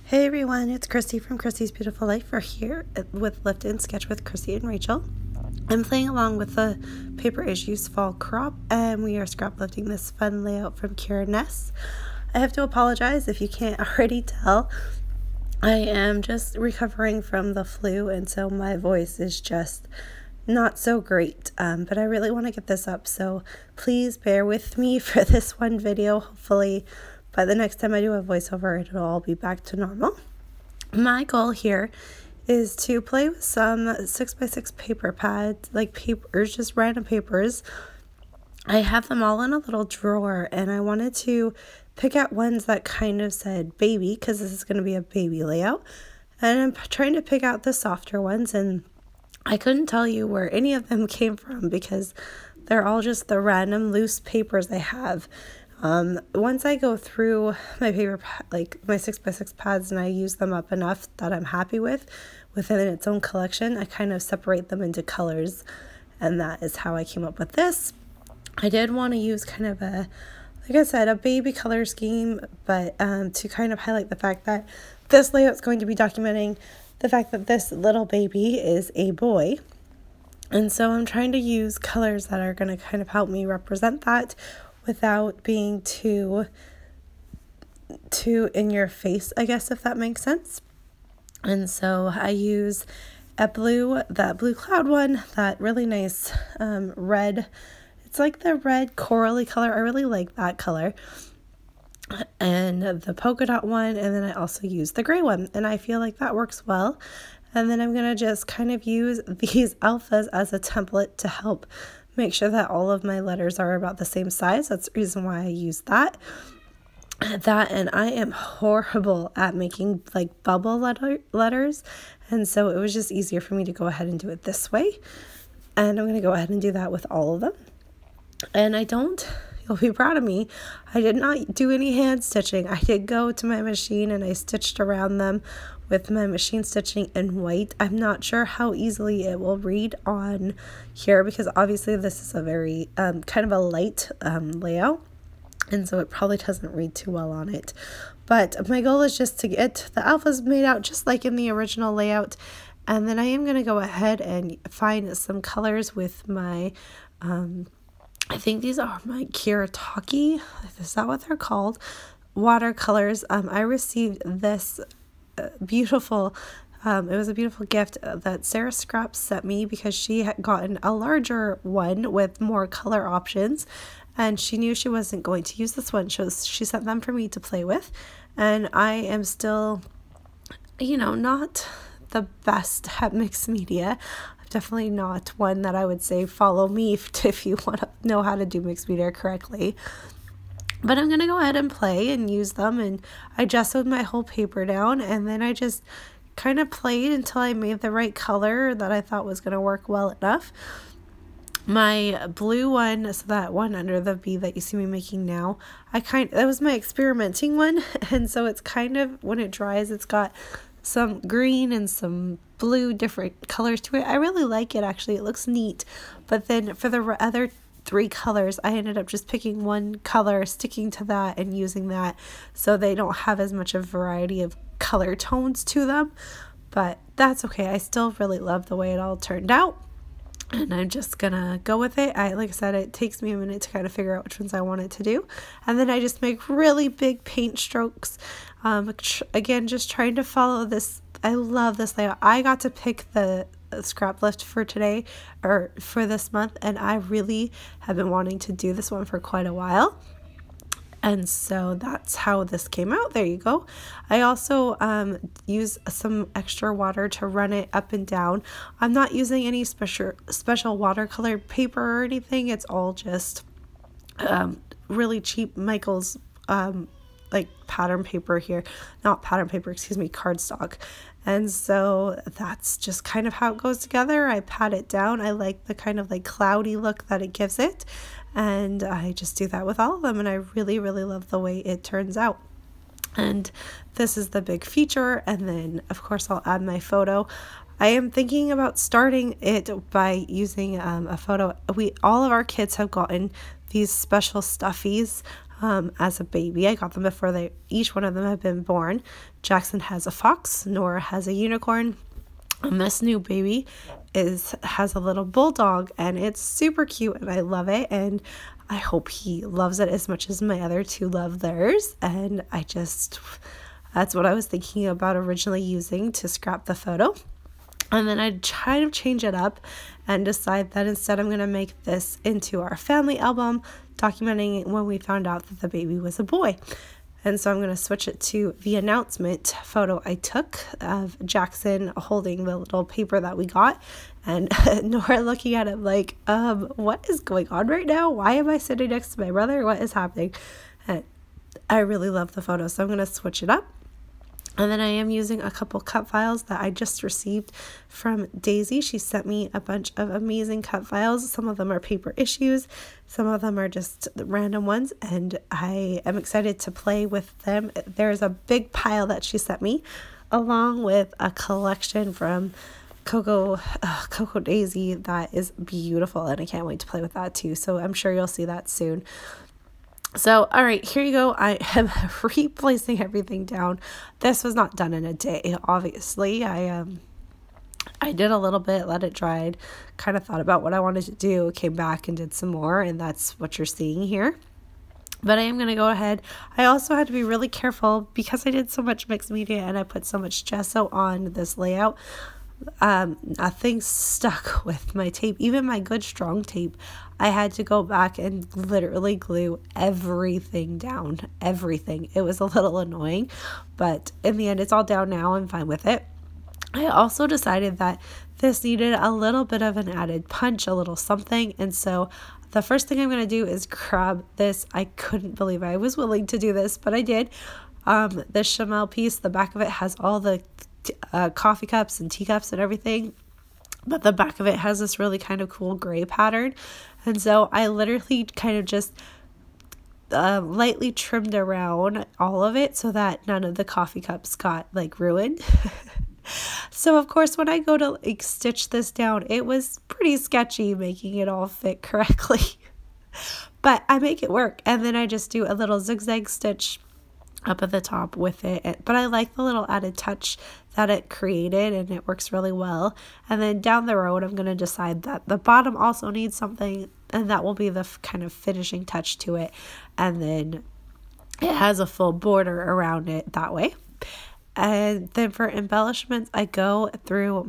Hey everyone, it's Christy from Christy's Beautiful Life. We're here with Lift and Sketch with Christy and Rachel. I'm playing along with the Paper Issues Fall Crop, and we are scrap lifting this fun layout from Kira Ness. I have to apologize if you can't already tell. I am just recovering from the flu, and so my voice is just not so great, but I really want to get this up, so please bear with me for this one video. Hopefully by the next time I do a voiceover, it'll all be back to normal. My goal here is to play with some 6x6 paper pads, like papers, just random papers. I have them all in a little drawer, and I wanted to pick out ones that kind of said baby, because this is going to be a baby layout. And I'm trying to pick out the softer ones, and I couldn't tell you where any of them came from because they're all just the random loose papers I have. Once I go through my paper, like my 6x6 pads, and I use them up enough that I'm happy with within its own collection, I kind of separate them into colors, and that is how I came up with this. I did want to use kind of a, like I said, a baby color scheme, but to kind of highlight the fact that this layout is going to be documenting the fact that this little baby is a boy. And so I'm trying to use colors that are going to kind of help me represent that without being too in your face, I guess, if that makes sense. And so I use that blue cloud one, that really nice red. It's like the red corally color. I really like that color. And the polka dot one, and then I also use the gray one, and I feel like that works well. And then I'm going to just kind of use these alphas as a template to help make sure that all of my letters are about the same size. That's the reason why I use that. And I am horrible at making like bubble letters, and so it was just easier for me to go ahead and do it this way. And I'm going to go ahead and do that with all of them. And you'll be proud of me, I did not do any hand stitching. I did go to my machine and I stitched around them with my machine stitching in white. I'm not sure how easily it will read on here because obviously this is a very kind of a light layout, and so it probably doesn't read too well on it. But my goal is just to get the alphas made out just like in the original layout, and then I am going to go ahead and find some colors with my I think these are my Kirataki, is that what they're called, watercolors. I received this beautiful, it was a beautiful gift that Sarah Scraps sent me because she had gotten a larger one with more color options, and she knew she wasn't going to use this one, so she sent them for me to play with. And I am still, not the best at mixed media. Definitely not one that I would say follow me if you want to know how to do mixed media correctly. But I'm going to go ahead and play and use them, and I gessoed my whole paper down, and then I just kind of played until I made the right color that I thought was going to work well enough. My blue one, so that one under the V that you see me making now, that was my experimenting one, and so it's kind of, when it dries, it's got some green and some blue, different colors to it. I really like it, actually. It looks neat. But then for the other three colors, I ended up just picking one color, sticking to that, and using that, so they don't have as much of a variety of color tones to them. But that's okay. I still really love the way it all turned out, and I'm just gonna go with it. Like I said, it takes me a minute to kind of figure out which ones I want it to do, and then I just make really big paint strokes. Again, just trying to follow this. I love this layout. I got to pick the scrap lift for today, or for this month, and I really have been wanting to do this one for quite a while. And so that's how this came out. There you go. I also use some extra water to run it up and down. I'm not using any special watercolor paper or anything. It's all just really cheap Michael's like pattern paper here. Not pattern paper, excuse me, cardstock. And so that's just kind of how it goes together. I pat it down. I like the kind of like cloudy look that it gives it. And I just do that with all of them, and I really, really love the way it turns out. And this is the big feature, and then of course I'll add my photo. I am thinking about starting it by using a photo. All of our kids have gotten these special stuffies as a baby. I got them before each one of them have been born. Jackson has a fox, Nora has a unicorn, and this new baby has a little bulldog, and it's super cute, and I love it, and I hope he loves it as much as my other two love theirs. And that's what I was thinking about originally using to scrap the photo. And then I try to change it up and decide that instead I'm going to make this into our family album, documenting when we found out that the baby was a boy. And so I'm going to switch it to the announcement photo I took of Jackson holding the little paper that we got, and Nora looking at it like, what is going on right now? Why am I sitting next to my brother? What is happening? And I really love the photo, so I'm going to switch it up. And then I am using a couple cut files that I just received from Daisy. She sent me a bunch of amazing cut files. Some of them are paper issues. Some of them are just random ones. And I am excited to play with them. There's a big pile that she sent me, along with a collection from Coco Daisy that is beautiful. And I can't wait to play with that too. So I'm sure you'll see that soon. So, all right, here you go. I am replacing everything down. This was not done in a day, obviously. I did a little bit, let it dry, kind of thought about what I wanted to do, came back and did some more, and that's what you're seeing here. But I am going to go ahead. I also had to be really careful because I did so much mixed media and I put so much gesso on this layout. Nothing stuck with my tape, even my good strong tape. I had to go back and literally glue everything down, everything. It was a little annoying, but in the end, it's all down now. I'm fine with it. I also decided that this needed a little bit of an added punch, a little something, and so the first thing I'm going to do is grab this. I couldn't believe I was willing to do this, but I did. This Chamel piece, the back of it has all the coffee cups and teacups and everything, but the back of it has this really kind of cool gray pattern, and so I literally kind of just lightly trimmed around all of it so that none of the coffee cups got like ruined. So of course when I go to like stitch this down, it was pretty sketchy making it all fit correctly, but I make it work, and then I just do a little zigzag stitch up at the top with it. But I like the little added touch that it created, and it works really well. And then down the road, I'm going to decide that the bottom also needs something, and that will be the kind of finishing touch to it. And then it has a full border around it that way. And then for embellishments, I go through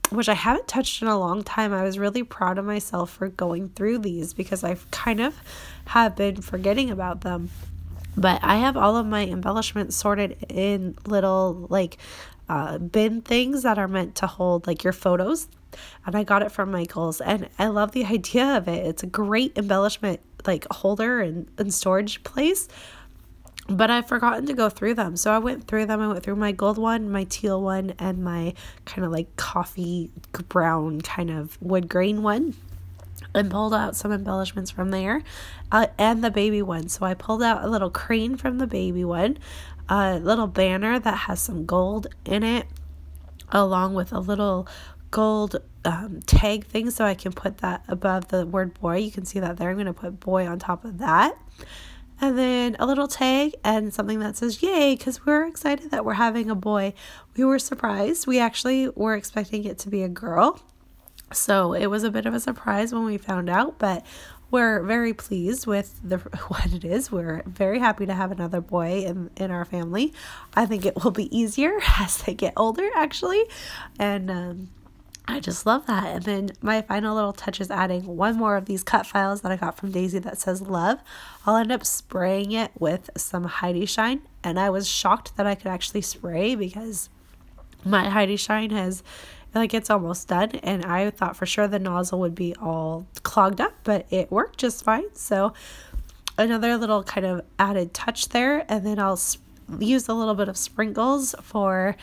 which I haven't touched in a long time. I was really proud of myself for going through these because I've kind of have been forgetting about them. But I have all of my embellishments sorted in little like bin things that are meant to hold like your photos. And I got it from Michael's, and I love the idea of it. It's a great embellishment like holder and storage place. But I've forgotten to go through them. So I went through them. I went through my gold one, my teal one, and my kind of like coffee brown kind of wood grain one, and pulled out some embellishments from there, and the baby one. So I pulled out a little crane from the baby one, a little banner that has some gold in it, along with a little gold tag thing so I can put that above the word boy. You can see that there. I'm going to put boy on top of that. And then a little tag and something that says yay, because we're excited that we're having a boy. We were surprised. We actually were expecting it to be a girl. So it was a bit of a surprise when we found out, but we're very pleased with what it is. We're very happy to have another boy in our family. I think it will be easier as they get older, actually. And I just love that. And then my final little touch is adding one more of these cut files that I got from Daisy that says love. I'll end up spraying it with some Heidi Shine. And I was shocked that I could actually spray because my Heidi Shine it's almost done, and I thought for sure the nozzle would be all clogged up, but it worked just fine. So another little kind of added touch there, and then I'll use a little bit of sprinkles for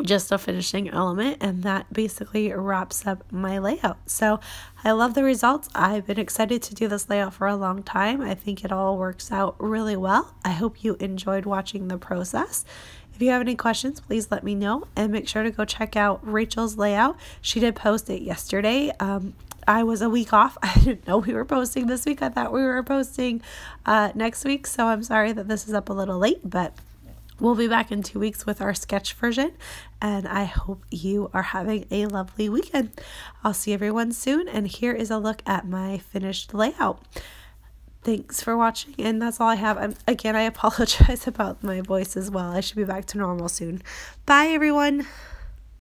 just a finishing element, and that basically wraps up my layout. So I love the results. I've been excited to do this layout for a long time. I think it all works out really well. I hope you enjoyed watching the process. If you have any questions, please let me know, and make sure to go check out Rachel's layout. She did post it yesterday. I was a week off. I didn't know we were posting this week. I thought we were posting next week. So I'm sorry that this is up a little late, but we'll be back in 2 weeks with our sketch version. And I hope you are having a lovely weekend. I'll see everyone soon. And here is a look at my finished layout. Thanks for watching, and that's all I have. Again, I apologize about my voice as well. I should be back to normal soon. Bye, everyone.